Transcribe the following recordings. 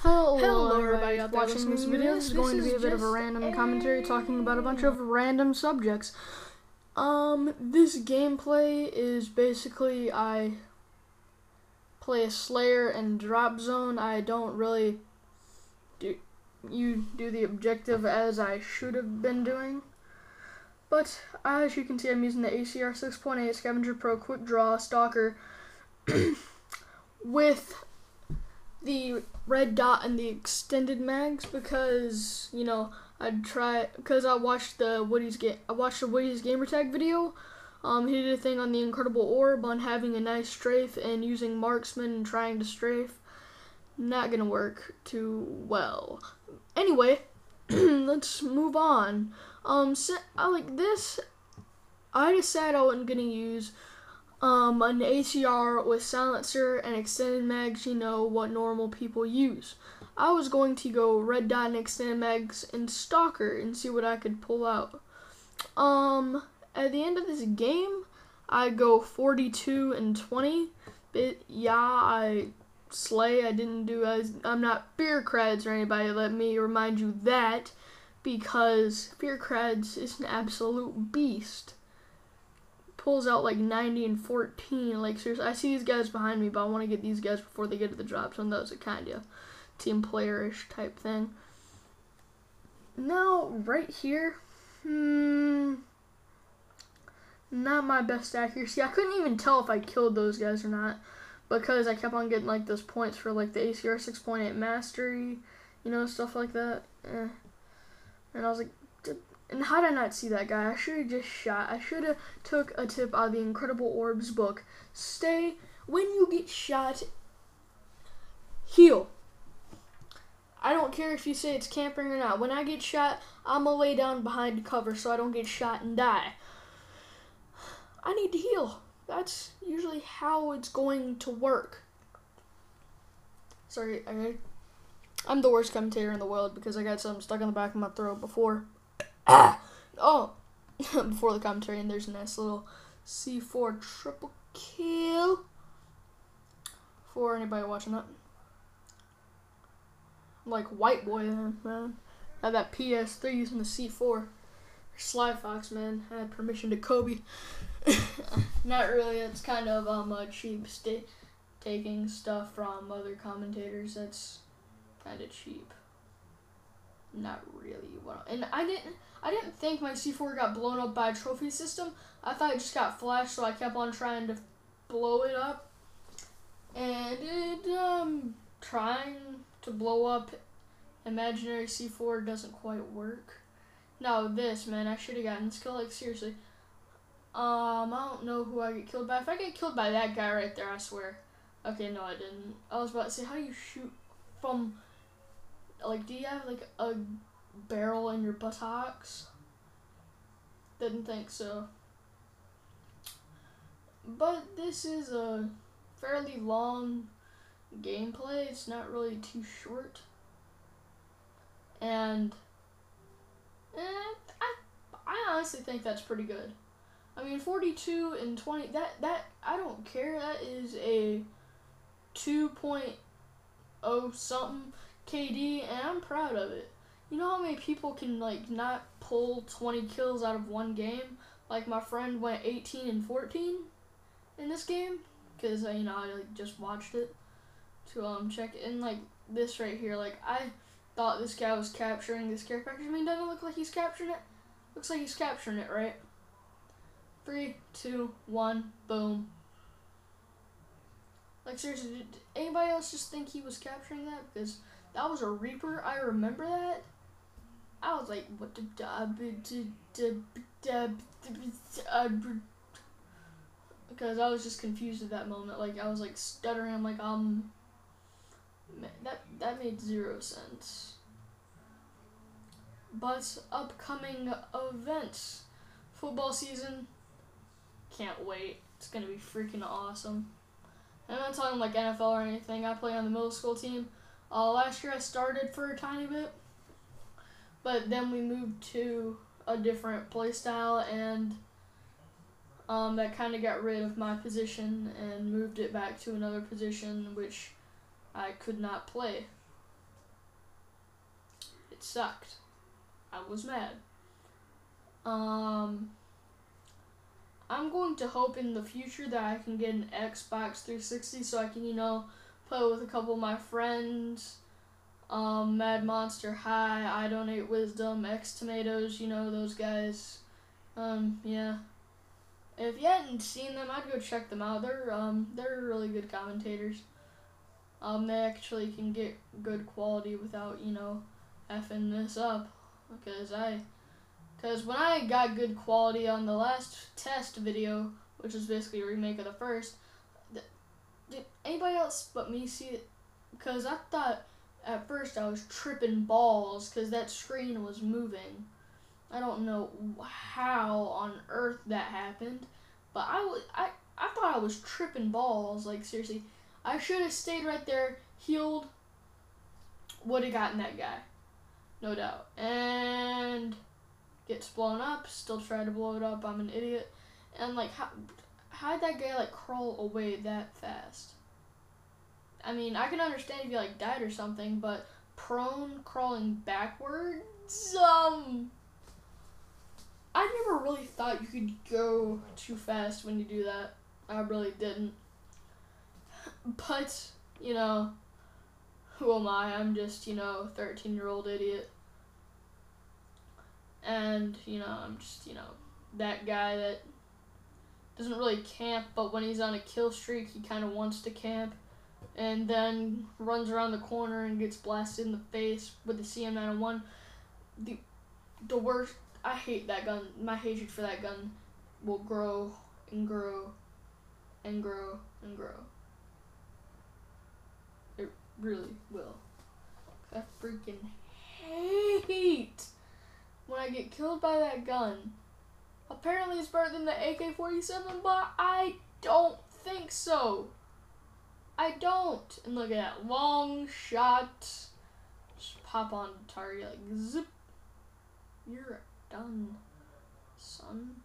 Hello everybody out there watching this video. This is going to be a bit of a random commentary talking about a bunch of random subjects. This gameplay is basically I play a Slayer and drop zone. I don't really do the objective as I should have been doing. But as you can see, I'm using the ACR 6.8 Scavenger Pro Quick Draw Stalker with the red dot and the extended mags because I watched the Woody's gamertag video. He did a thing on the Incredible Orb on having a nice strafe and using marksman and trying to strafe. Not gonna work too well. Anyway, let's move on. I decided I wasn't gonna use an ACR with silencer and extended mags, what normal people use. I was going to go red dot and extended mags and stalker and see what I could pull out. At the end of this game, I go 42 and 20. I slay. I'm not fear creds or anybody. Let me remind you that, because fear creds is an absolute beast. Pulls out like 90 and 14. Like, seriously, I see these guys behind me, but I want to get these guys before they get to the drop zone. That was a kind of team player-ish type thing. Now, right here, not my best accuracy. I couldn't even tell if I killed those guys or not, because I kept on getting like those points for like the ACR 6.8 mastery, stuff like that. And I was like, and how did I not see that guy? I should have just shot. I should have took a tip out of the Incredible Orbs book. Stay, when you get shot, heal. I don't care if you say it's camping or not. When I get shot, I'm going to lay down behind cover so I don't get shot and die. I need to heal. That's usually how it's going to work. Sorry, I'm the worst commentator in the world because I got something stuck in the back of my throat before. Before the commentary, and there's a nice little C4 triple kill for anybody watching that. I'm like white boy then, man. I had that PS3 using the C4. Sly Fox, man. I had permission to Kobe. Not really. It's kind of a cheap taking stuff from other commentators. That's kind of cheap. Not really. And I didn't think my C4 got blown up by a trophy system. I thought it just got flashed, so I kept on trying to blow it up. And it trying to blow up imaginary C4 doesn't quite work. Now this, man, I should have gotten this kill. Like, seriously. I don't know who I get killed by. If I get killed by that guy right there, I swear. Okay, no, I didn't. I was about to say, how do you shoot from, like, do you have like a barrel in your buttocks? Didn't think so. But this is a fairly long gameplay. It's not really too short. And I honestly think that's pretty good. I mean, 42 and 20, that I don't care. That is a 2.0 something KD, and I'm proud of it. You know how many people can like not pull 20 kills out of one game? Like, my friend went 18 and 14 in this game, because I like just watched it to check it. And like this right here, like, I thought this guy was capturing this care package. I mean, doesn't it look like he's capturing it? Looks like he's capturing it, right? 3, 2, 1, boom. Like, seriously, did anybody else just think he was capturing that? Because that was a Reaper. I remember that. I was like, what the because I was just confused at that moment. Like, I was like stuttering. I'm like, that made 0 sense. But upcoming events, football season, can't wait. It's gonna be freaking awesome. I'm not talking like NFL or anything. I play on the middle school team. Last year I started for a tiny bit, but then we moved to a different play style, and that kind of got rid of my position and moved it back to another position which I could not play. It sucked. I was mad. I'm going to hope in the future that I can get an Xbox 360 so I can, play with a couple of my friends. Mad Monster High, I Donate Wisdom, X Tomatoes, those guys. Yeah. If you hadn't seen them, I'd go check them out. They're really good commentators. They actually can get good quality without, effing this up. Because when I got good quality on the last test video, which is basically a remake of the first, did anybody else but me see it? Because I thought at first I was tripping balls because that screen was moving. I don't know how on earth that happened, but I thought I was tripping balls. Like, seriously, I should have stayed right there, healed, would have gotten that guy, no doubt. And gets blown up, still try to blow it up, I'm an idiot. And like, how'd that guy like crawl away that fast? I mean, I can understand if you like died or something, but prone crawling backwards, I never really thought you could go too fast when you do that. I really didn't. But, who am I? I'm just, 13-year-old idiot. And, I'm just, that guy that doesn't really camp, but when he's on a kill streak, he kind of wants to camp. And then runs around the corner and gets blasted in the face with the CM901. The worst. I hate that gun. My hatred for that gun will grow and grow and grow and grow. It really will. I freaking hate when I get killed by that gun. Apparently it's better than the AK-47, but I don't think so. I don't. And look at that long shot. Just pop on the target like zip. You're done, son.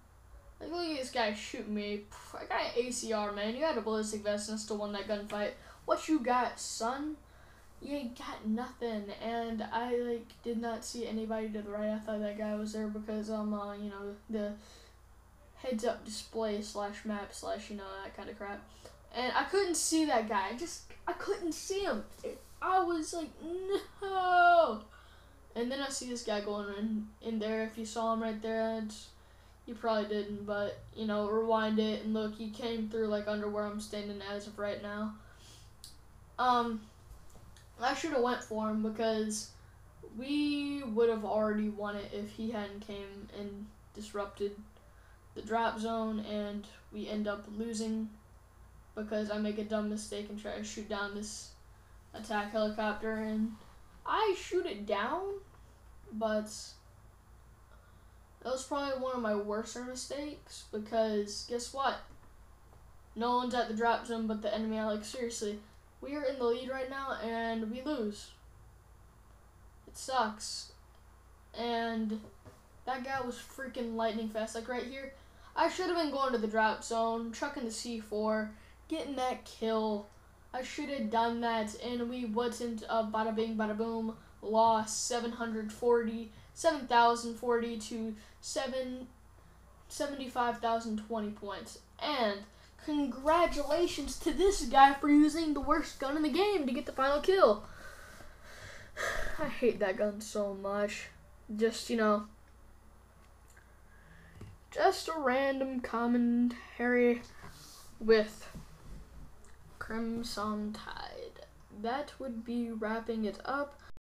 Like, look at this guy shooting me. I got an ACR, man. You had a ballistic vest and still won that gunfight. What you got, son? You ain't got nothing. And I did not see anybody to the right. I thought that guy was there because the heads up display / map / that kind of crap. And I couldn't see that guy. I couldn't see him. I was like, no. And then I see this guy going in there. If you saw him right there, you probably didn't. But, rewind it and look, he came through under where I'm standing as of right now. I should have went for him because we would have already won it if he hadn't came and disrupted the drop zone, and we end up losing because I make a dumb mistake and try to shoot down this attack helicopter, and I shoot it down, but that was probably one of my worser mistakes because guess what? No one's at the drop zone but the enemy. Seriously, we are in the lead right now and we lose. It sucks. And that guy was freaking lightning fast. Right here, I should have been going to the drop zone, chucking the C4, getting that kill. I should have done that, and we wasn't bada bing, bada boom, lost 7,040 to 75,020 points. And congratulations to this guy for using the worst gun in the game to get the final kill. I hate that gun so much. Just, just a random commentary with Crimson Tide. That would be wrapping it up.